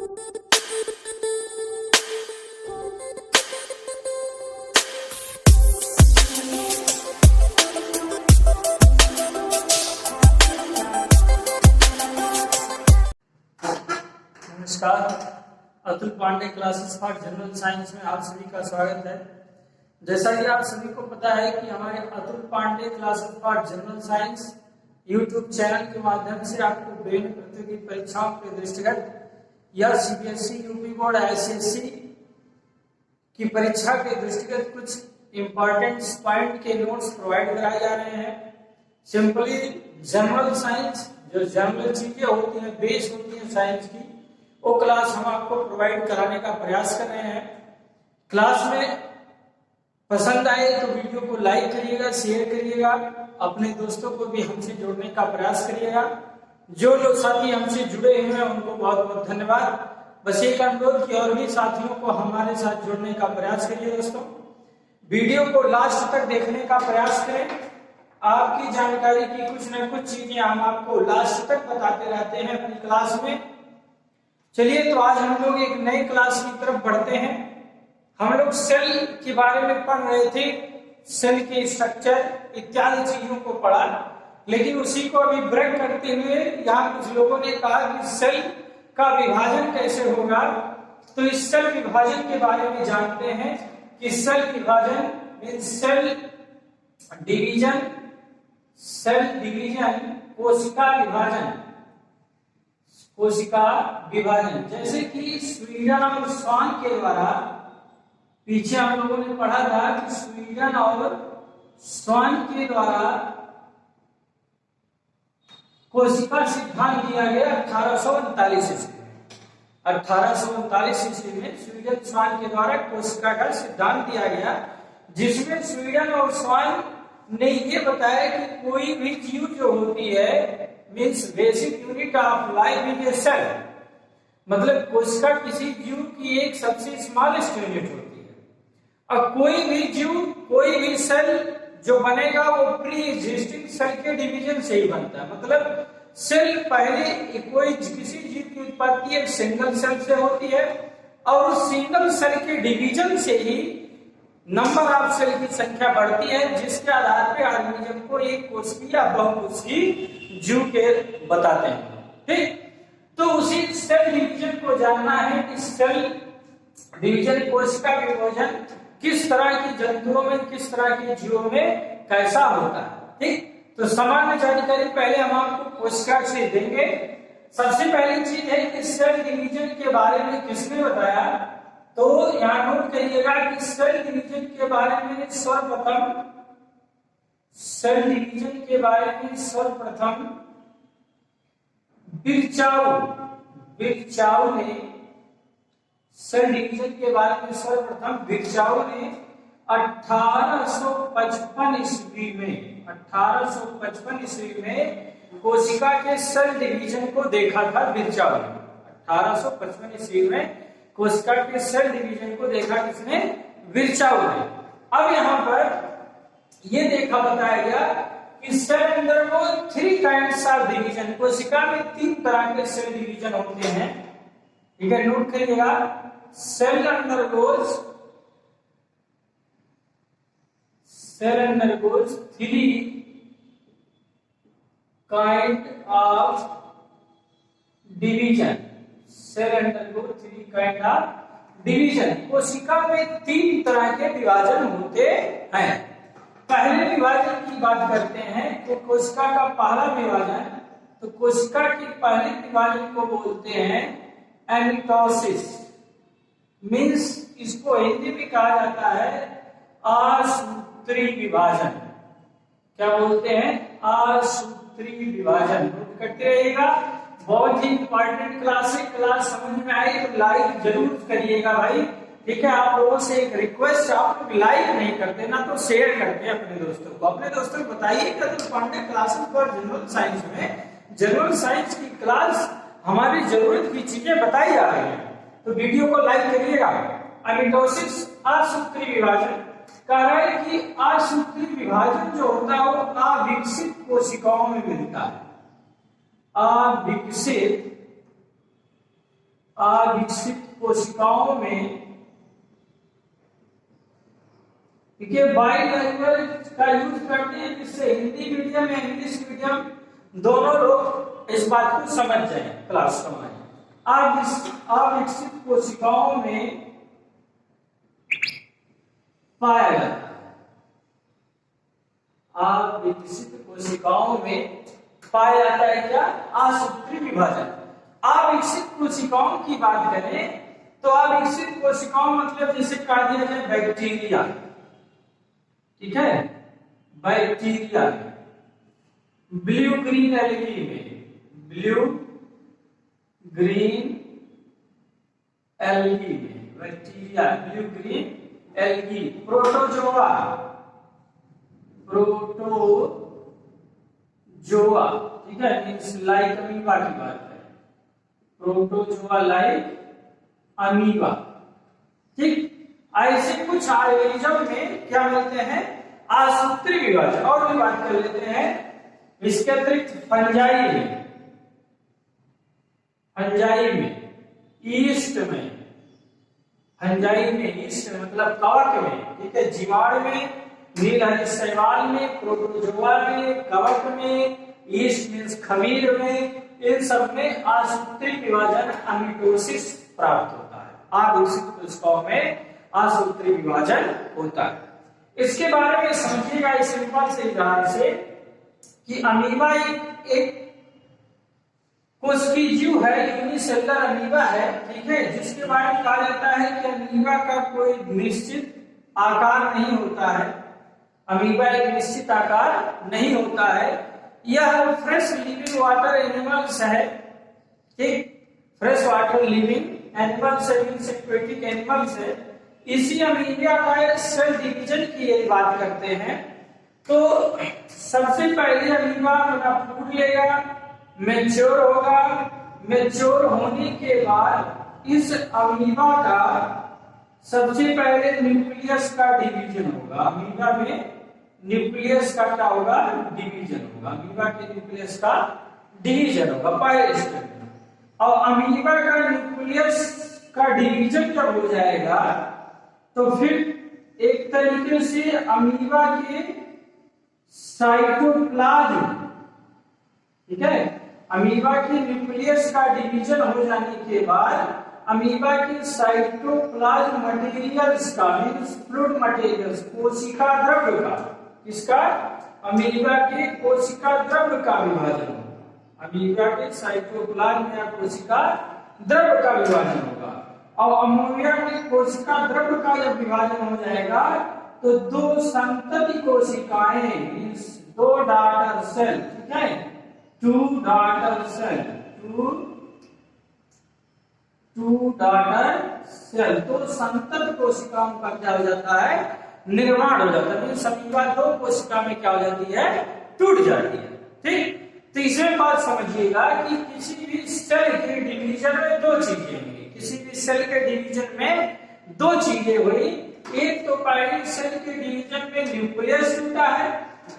नमस्कार, Atul Pandey classes for general science में आप सभी का स्वागत है। जैसा कि आप सभी को पता है कि हमारे Atul Pandey classes for general science YouTube channel के माध्यम से आपको विभिन्न प्रतियोगी परीक्षाओं के दृष्टिगत या सीबीएसई, यूपी बोर्ड, आईसीएसई की परीक्षा के दृष्टिगत कुछ इंपॉर्टेंट पॉइंट के नोट्स प्रोवाइड कराए जा रहे हैं। सिंपली जनरल साइंस, जो जनरल चीजें होती हैं, बेस होती है साइंस की, वो क्लास हम आपको प्रोवाइड कराने का प्रयास कर रहे हैं। क्लास में पसंद आए तो वीडियो को लाइक करिएगा, शेयर करिएगा, अपने दोस्तों को भी हमसे जोड़ने का प्रयास करिएगा। जो लोग साथी हमसे जुड़े हुए हैं उनको बहुत बहुत धन्यवाद। बस एक अनुरोध कि और भी साथियों को हमारे साथ जोड़ने का प्रयास करिए। दोस्तों, वीडियो को लास्ट तक देखने का प्रयास करें। आपकी जानकारी की कुछ न कुछ चीजें हम आपको लास्ट तक बताते रहते हैं अपनी क्लास में। चलिए, तो आज हम लोग एक नई क्लास की तरफ बढ़ते हैं। हम लोग सेल के बारे में पढ़ रहे थे, सेल के स्ट्रक्चर इत्यादि चीजों को पढ़ा, लेकिन उसी को अभी ब्रेक करते हुए यहाँ कुछ लोगों ने कहा कि सेल का विभाजन कैसे होगा। तो इस सेल विभाजन के बारे में जानते हैं कि सेल विभाजन मींस सेल डिवीजन, कोशिका विभाजन, कोशिका विभाजन। जैसे कि स्वीडन और स्वान के द्वारा, पीछे हम लोगों ने पढ़ा था कि स्वीडन और स्वान के द्वारा कोशिका सिद्धांत दिया गया 1839 ईस्वी में। 1839 ईस्वी में स्वीडन स्वान के द्वारा कोशिका का सिद्धांत दिया गया, जिसमें स्वीडन और स्वान ने ये बताया कि कोई भी जीव जो होती है means basic unit of life is a cell, मतलब कोशिका किसी जीव की एक सबसे स्मॉलेस्ट यूनिट होती है। और कोई भी जीव, कोई भी सेल जो बनेगा वो प्री एग्जिस्टिंग सेल के डिवीजन से ही बनता है। मतलब सेल पहले, कोई किसी जीव की उत्पत्ति एक सिंगल सेल से होती है और उस सिंगल सेल के डिवीजन से ही नंबर ऑफ सेल की संख्या बढ़ती है, जिसके आधार पे ऑर्गेनिज्म को एक कोशिकीय या बहुकोशिकीय जीव के बताते हैं। ठीक, तो उसी सेल डिवीजन को जानना है कि सेल डिवीजन, कोशिका विभाजन किस तरह की जंतुओं में, किस तरह के जीवों में कैसा होता है। ठीक, तो सामान्य जानकारी पहले हम आपको कोशिका से देंगे। सबसे पहली चीज है कि सेल डिवीजन के बारे में किसने बताया, तो यहां नोट करिएगा कि सेल डिवीजन के बारे में सर्वप्रथम, सेल डिवीजन के बारे में सर्वप्रथम बिरचाउ ने, सेल डिवीजन के बारे में सर्वप्रथम बिरचाउ ने 1855 ईस्वी में, 1855 ईस्वी में कोशिका के सेल डिवीजन को देखा था बिरचाउ ने। 1855 ईस्वी में कोशिका के सेल डिवीजन को देखा किसने? बिरचाउ ने। अब यहाँ पर यह देखा, बताया गया कि सेल अंदर को 3 काइंड्स ऑफ डिवीजन, कोशिका में 3 तरह के सेल डिवीजन होते हैं। ठीक है, नोट करिएगा। Cell undergoes 3 kind of division, cell undergo 3 kind of division. कोशिका में 3 तरह के विभाजन होते हैं। पहले विभाजन की बात करते हैं तो कोशिका का पहला विभाजन, तो कोशिका के पहले विभाजन को बोलते हैं एमिटोसिस, मींस इसको हिंदी में कहा जाता है असूत्री विभाजन। क्या बोलते हैं? असूत्री विभाजन। नोट करते रहिएगा, बहुत ही इंपॉर्टेंट क्लास है। क्लास समझ में आई तो लाइक जरूर करिएगा भाई। ठीक है, आप लोगों से एक रिक्वेस्ट, आप लोग लाइक नहीं करते ना तो शेयर करते हैं अपने दोस्तों को। अपने दोस्तों को बताइए कि Atul Pandey classes for general science में जनरल साइंस की क्लास हमारी जरूरत की चीजें बताई जा रही है, तो वीडियो को लाइक करिएगा। एमिटोसिस असूत्री विभाजन कह रहा है कि असूत्री विभाजन जो होता है वो अविकसित कोशिकाओं में मिलता है। अविकसित अविकसित कोशिकाओं में, देखिए बाई लैंग्वेज का यूज करते हैं जिससे हिंदी मीडियम या इंग्लिश मीडियम दोनों लोग इस बात को समझ जाए क्लास में। अविकसित कोशिकाओं में पाया जाता है, अविकसित कोशिकाओं में पाया जाता है क्या? असूत्री विभाजन। अविकसित कोशिकाओं की बात करें तो अविकसित कोशिकाओं मतलब जैसे कहा दिया जाए बैक्टीरिया, ठीक है, बैक्टीरिया में, ब्लू ग्रीन एल्गी में, ब्लू ग्रीन एल्गी में, bacteria blue green algae, protozoa, protozoa, ठीक है, मींस लाइक अमीबा की बात है, प्रोटोजोआ लाइक अमीबा, ठीक। ऐसे कुछ ऑर्गेनिज्म में क्या मिलते हैं? असूत्री विभाजन। और भी बात कर लेते हैं, इसके अतिरिक्त फंजाई में, फंजाई में, ईस्ट में, फंजाई में, ईस्ट में मतलब कवक में, ठीक है, जीवाणु में, नीलहरी शैवाल में, प्रोटोजोआ में, कवक में, ईस्ट मींस खमीर में, इन सब में असूत्री विभाजन अमीटोसिस प्राप्त होता है। अविकसित कोशिकाओं में असूत्री विभाजन होता है। इसके बारे में समझिएगा इस सिंपल से उदाहरण से कि अमीबा एक कोशिकीय जीव है, यूनिसेलुलर अमीबा है, ठीक है, जिसके बारे में कहा जाता है कि अमीबा का कोई निश्चित आकार नहीं होता है। अमीबा एक निश्चित आकार नहीं होता है। यह फ्रेश लिविंग वाटर एनिमल्स है, ठीक, फ्रेश वाटर लिविंग एनिमल्स है, मींस एक्वेटिक एनिमल्स है। इसी अमीबा का सेल डिवीजन की यदि बात करते हैं तो सबसे पहले अमीबा अपना फूड लेगा, मैच्योर होगा, मैच्योर होने के बाद इस अमीबा का सबसे पहले न्यूक्लियस का डिवीजन होगा। अमीबा में न्यूक्लियस का क्या होगा? डिवीजन होगा। अमीबा के न्यूक्लियस का डिवीजन होगा पहले स्टेप में। और अमीबा का न्यूक्लियस का डिवीजन जब हो जाएगा तो फिर एक तरीके से अमीबा के साइटोप्लाज्म, ठीक है, अमीबा के न्यूक्लियस का डिवीजन हो जाने के बाद अमीबा के साइटोप्लाज्म मटेरियल्स का, मींस फ्लूइड मटेरियल्स, कोशिका द्रव्य का, किसका? अमीबा के कोशिका द्रव्य का विभाजन होगा। अमीबा के साइटोप्लाज्म या कोशिका द्रव्य का विभाजन होगा। और अमीबा के कोशिका द्रव्य का जब विभाजन हो जाएगा तो दो संतति कोशिकाएं, मींस दो डॉटर सेल, ठीक है, टू डॉटर सेल, तो संतत कोशिकाओं का क्या हो जाता है? निर्माण हो जाता है। अमीबा दो कोशिका में क्या हो जाती है? टूट जाती है, ठीक। तो इसमें बात समझिएगा कि किसी भी सेल के डिवीजन में दो चीजें हुई, किसी भी सेल के डिवीजन में दो चीजें हुई। एक तो पहले सेल के डिवीजन में न्यूक्लियस टूटा है,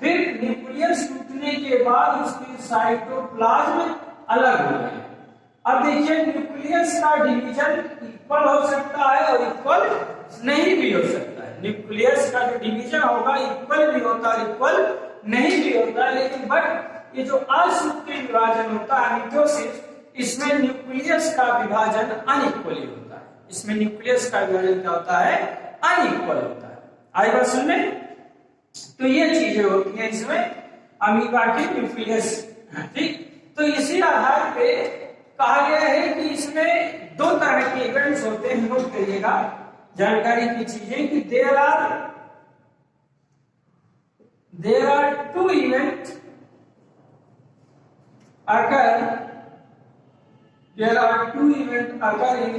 फिर न्यूक्लियस टूटने के बाद उसके साइटोप्लाज्म अलग हो गए। अब देखिए न्यूक्लियस का डिवीजन इक्वल हो सकता है और इक्वल नहीं भी हो सकता है। न्यूक्लियस का जो डिवीजन होगा इक्वल भी होता है, इक्वल नहीं भी होता है। लेकिन बट ये जो असूत्री विभाजन होता है मिटोसिस, इसमें न्यूक्लियस का विभाजन अनइक्वली होता है। इसमें न्यूक्लियस का विभाजन क्या होता है? अनइक्वल होता है। आई बात सुनने? तो ये चीजें होती हैं इसमें अमीबा के न्यूक्लियस, ठीक। तो इसी आधार पे कहा गया है कि इसमें दो तरह के इवेंट्स होते हैं। नोट करिएगा जानकारी की चीजें कि there are two event occur in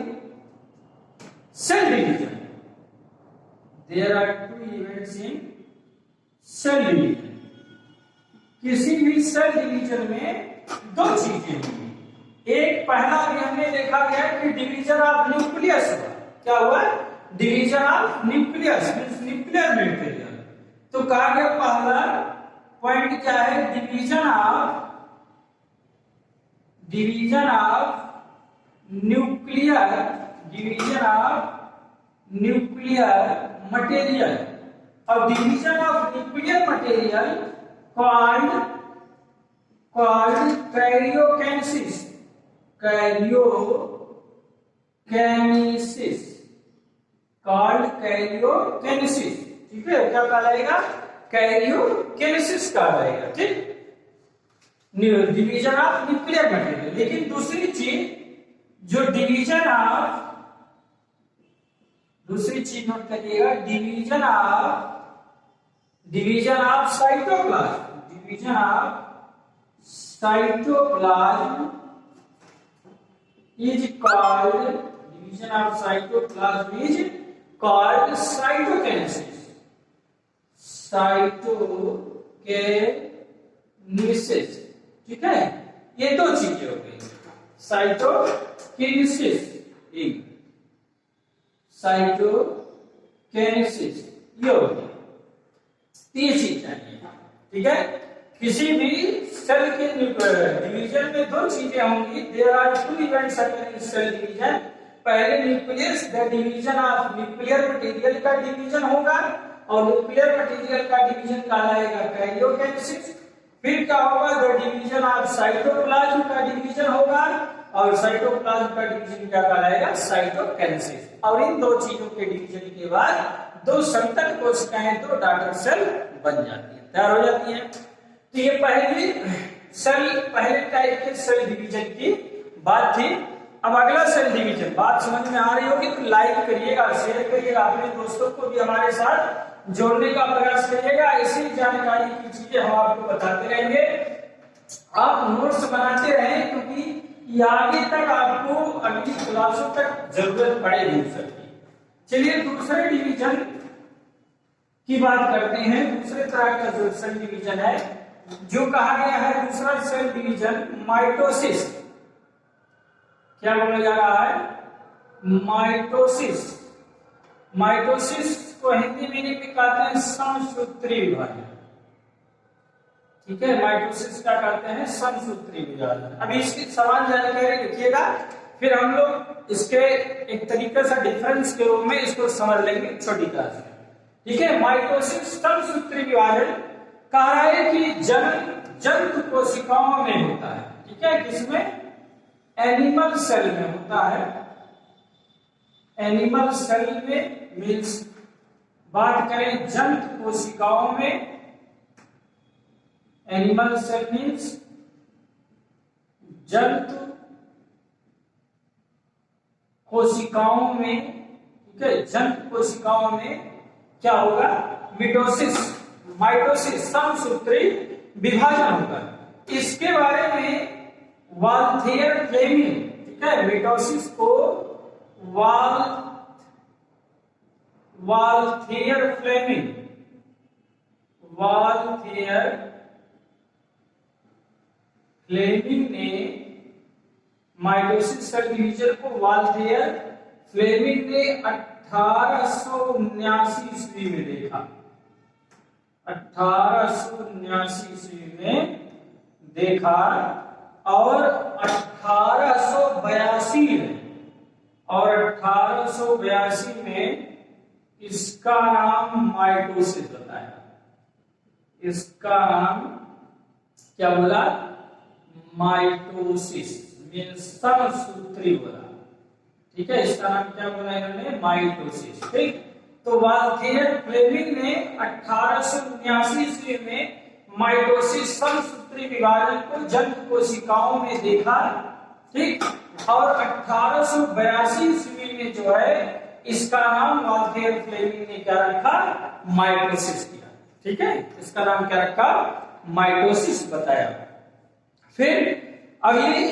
cell division. There are two events in cell division. किसी भी सेल डिवीजन में दो चीजें होंगी। एक पहला भी हमने देखा गया कि डिवीजन ऑफ न्यूक्लियस हुआ। क्या हुआ? Division of nucleus, nuclear material. तो कहा गया पहला पॉइंट क्या है? Division of nuclear division of nuclear material और division of nuclear material called karyokinesis called karyokinesis. ठीक है, क्या कहलाएगा? कैरियोकाइनेसिस कहलाएगा। ठीक, डिवीजन ऑफ न्यूक्लियर मटेरियल। लेकिन दूसरी चीज जो डिवीजन नोट करिएगा, division of cytoplasm is called division of cytoplasm is called cytokinesis। ठीक है, ये दो चीजें हो गई, साइटोकिनेसिस ये हो गई, ये चीज चाहिए। ठीक है, किसी भी सेल के डिवीजन में दो चीजें होंगी। There are two events happening in cell division. पहले nucleus the division of nuclear material का डिवीजन होगा और न्यूक्लियर मटेरियल का डिवीजन कहलाएगा कैरियोकाइनेसिस। फिर क्या होगा? द डिवीजन ऑफ साइटोप्लाज्म का डिवीजन होगा और साइटोप्लाज्म का डिवीजन क्या कहलाएगा? साइटोकाइनेसिस। और इन दो चीजों के डिवीजन के बाद दो संतक कोशिकाएं, दो डॉटर सेल बन जाती है, तैयार हो जाती है। तो ये पहले टाइप के सेल डिवीजन की बात थी। अब अगला सेल डिवीजन, बात समझ में आ रही होगी तो लाइक करिएगा, शेयर करिएगा, अपने दोस्तों को भी हमारे साथ जोड़ने का प्रयास करिएगा। ऐसी जानकारी की चीजें हम आपको बताते रहेंगे। आप नोट्स बनाते रहें क्योंकि ये आगे तक आपको अगली क्लासों तक जरूरत पड़ेगी सबकी। चलिए दूसरे डिवीजन की बात करते हैं। दूसरे तरह का जो सेल डिवीजन है, जो कहा गया है दूसरा सेल डिवीजन माइटोसिस। क्या बोला जा रहा है? माइटोसिस। माइटोसिस को हिंदी में कहते हैं समसूत्री विभाजन। ठीक है, माइटोसिस क्या कहते हैं? समसूत्री विभाजन। अभी इसकी समान जानकारी लिखिएगा, फिर हम लोग इसके एक तरीके से डिफरेंस के रूप में इसको समझ लेंगे छोटी क्लास में। ठीक है, माइटोसिस समसूत्री विभाजन कह रहा है कि जंतु कोशिकाओं में होता है। ठीक है, किसमें? एनिमल सेल में होता है। एनिमल सेल में मीन्स बात करें जंतु कोशिकाओं में, एनिमल सेल मीन्स जंतु कोशिकाओं में। ठीक है, जंतु कोशिकाओं में क्या होगा? माइटोसिस समसूत्री विभाजन होगा। इसके बारे में वाल्थियर फ्लेमिंग, ठीक है, माइटोसिस को वाल्थियर फ्लेमिंग ने माइटोसिस सेल डिवीजन को वाल्थियर फ्लेमिंग ने 1879 ईस्वी में देखा। 1879 ईस्वी में देखा और 1882 में इसका नाम माइटोसिस बताया। इसका नाम क्या बोला? माइटोसिस मीन्स समसूत्री बोला। ठीक है, इसका नाम क्या बोला इन्होंने? माइटोसिस। ठीक, तो वाल्थियर फ्लेमिंग ने 1879 ईस्वी में माइटोसिस समसूत्री विभाजन को जंतु कोशिकाओं में देखा। ठीक, और 1882 ईस्वी में जो है इसका नाम वाल्थियर फ्लेमिंग ने क्या रखा? माइटोसिस किया। ठीक है, इसका नाम क्या रखा? माइटोसिस बताया। फिर अगली,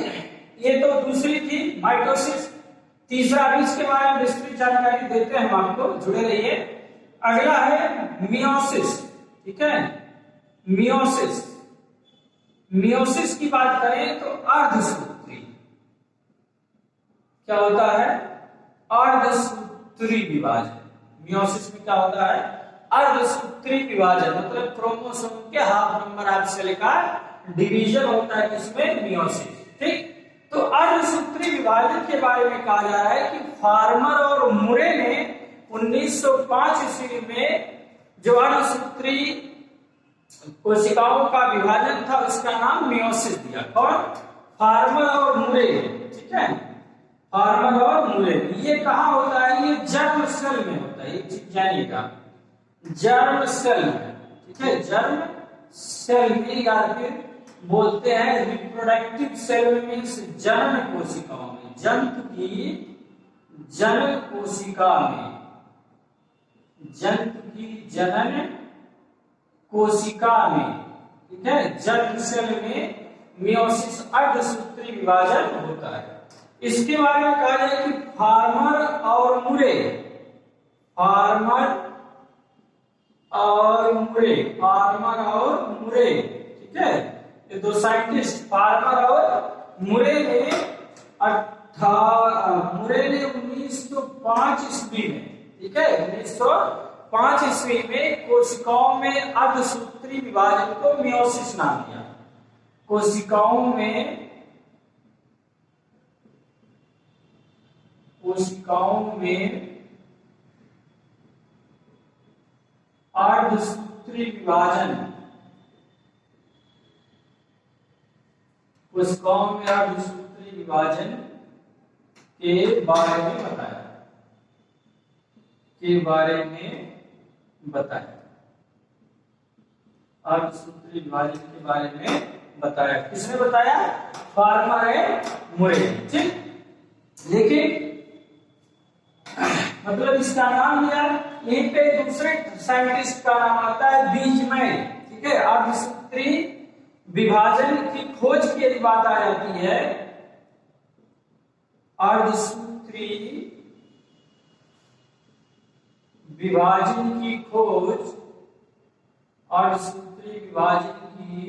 ये तो दूसरी थी माइटोसिस। तीसरा भी इसके बारे में विस्तृत जानकारी देते हैं हम आपको, जुड़े रहिए। अगला है मियोसिस। ठीक है, मियोसिस की बात करें तो अर्धसूत्री क्या होता है? अर्धसूत्री विभाजन। मियोसिस में क्या होता है? अर्धसूत्री विभाजन, मतलब क्रोमोसोम के हाफ नंबर ऑफ सेल का डिवीजन होता है किसमें? मियोसिस। ठीक, तो अर्धसूत्री विभाजन के बारे में कहा जा रहा है कि फार्मर और मुरे ने 1905 ईस्वी में जो अर्धसूत्री कोशिकाओं का विभाजन था उसका नाम मियोसिस दिया। कौन? फार्मर और मुरे, ठीक है, फार्मर और मुरे। ये कहाँ होता है? ये जर्म सेल में होता है, ये चीज जानिएगा, जर्म सेल में, ठीक है, जर्म सेल में या फिर बोलते हैं रिप्रोडक्टिव सेल मीन्स जनन कोशिकाओं में, जंतु की जनन कोशिका में, जंतु की जनन कोशिका में, ठीक है, जर्म सेल में मियोसिस अर्धसूत्री विभाजन होता है। इसके बारे में कहा जाए कि फार्मर और मुरे, फार्मर और मुरे, फार्मर और मुरे, ठीक है, ये दो साइंटिस्ट फार्मर और मुरे ने 1905 ईस्वी में, ठीक है, 1905 ईस्वी में कोशिकाओं में अर्धसूत्री विभाजन को मियोसिस नाम दिया। कोशिकाओं में अर्धसूत्री विभाजन, कोशिकाओं में अर्धसूत्री विभाजन के बारे में बताया, अर्धसूत्री विभाजन के बारे में बताया। किसने बताया? फार्मर है मुरे, ठीक। लेकिन मतलब इसका नाम लिया, यहीं पे दूसरे साइंटिस्ट का नाम आता है बीजमैन, ठीक है। अर्धसूत्री विभाजन की खोज की यदि बात आ जाती है, अर्धसूत्री विभाजन की खोज, अर्धसूत्री विभाजन की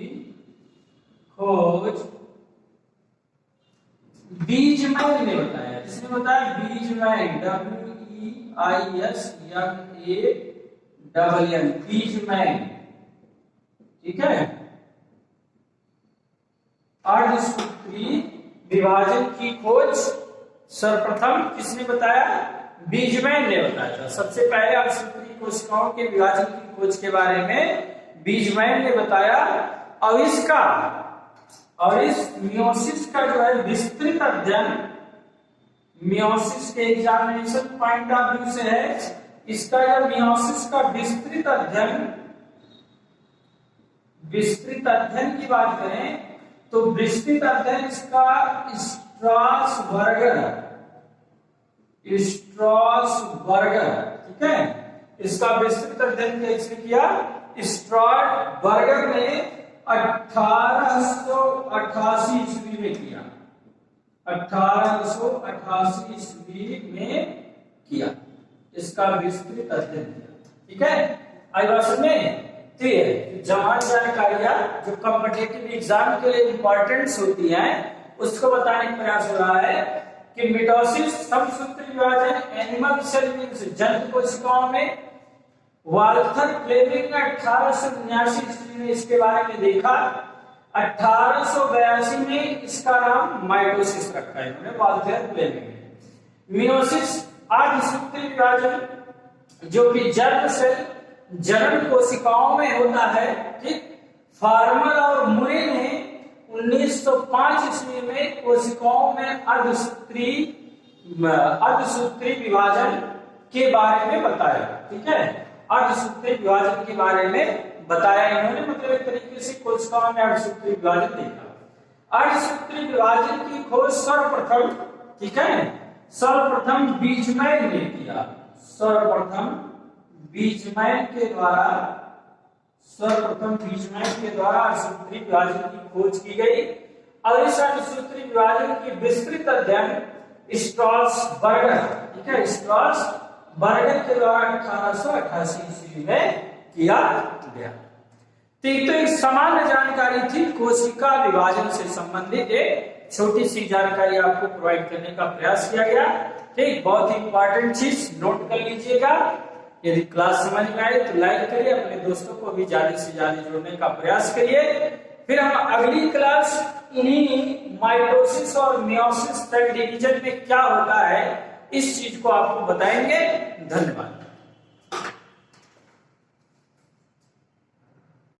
खोज बीजमैन ने बताया। किसने बताया? बीजमैन, WEISMAN, बीजमैन, ठीक है। अर्धसूत्री विभाजन की खोज सर्वप्रथम किसने बताया? बीजमैन ने बताया था। सबसे पहले अर्धसूत्री कोशिकाओं के विभाजन की खोज के बारे में बीजमैन ने बताया। और इस मियोसिस का जो है विस्तृत अध्ययन, मियोसिस के एग्जामिनेशन पॉइंट ऑफ व्यू से है, इसका जो मियोसिस का विस्तृत अध्ययन की बात करें तो विस्तृत अध्ययन इसका स्ट्रासबर्गर, ठीक है, इसका विस्तृत अध्ययन किसने किया? स्ट्रासबर्गर ने 1888 ईस्वी में किया, 1888 ईस्वी में किया, इसका विस्तृत अध्ययन किया, ठीक है। आई बात समझ में? तो ये जवान जानकारियां जो कॉम्पिटिटिव एग्जाम के लिए इंपॉर्टेंस होती हैं उसको बताने का प्रयास हो रहा है कि मिटोसिस समसूत्री विभाजन एनिमल सेल मीन्स जंतु कोशिकाओं में। वाल्थर फ्लेमिंग ने 1879 ईस्वी में इसके बारे में देखा। 1882 में इसका नाम माइटोसिस रखा है इन्होंने, वाल्थर फ्लेमिंग ने। मियोसिस अर्धसूत्री विभाजन जो कि जर्म सेल जनन कोशिकाओं में होता है, ठीक। फार्मर और मुरे ने 1905 ईस्वी में कोशिकाओं में अर्धसूत्री विभाजन के बारे में बताया, ठीक है। अर्धसूत्री विभाजन के बारे में बताया इन्होंने, मतलब एक तरीके से कोशिकाओं में अर्धसूत्री विभाजन देखा। अर्धसूत्री विभाजन की खोज सर्वप्रथम, ठीक है, सर्वप्रथम बीजमैन ने किया। सर्वप्रथम बीजमैन के द्वारा अर्धसूत्री विभाजन की खोज की गई। और इस अर्धसूत्री विभाजन की विस्तृत अध्ययन स्ट्रासबर्गर, ठीक है, स्ट्रासबर्गर के द्वारा 1888 ईस्वी में किया गया। तो एक सामान्य जानकारी थी कोशिका विभाजन से संबंधित, एक छोटी सी जानकारी आपको प्रोवाइड करने का प्रयास किया गया, ठीक। बहुत ही इंपॉर्टेंट चीज नोट कर लीजिएगा। यदि क्लास समझ में आए तो लाइक करिए, अपने दोस्तों को भी ज्यादा से ज्यादा जोड़ने का प्रयास करिए। फिर हम अगली क्लास इन्हीं माइटोसिस और मियोसिस सेल डिवीजन में क्या होता है इस चीज को आपको बताएंगे। धन्यवाद।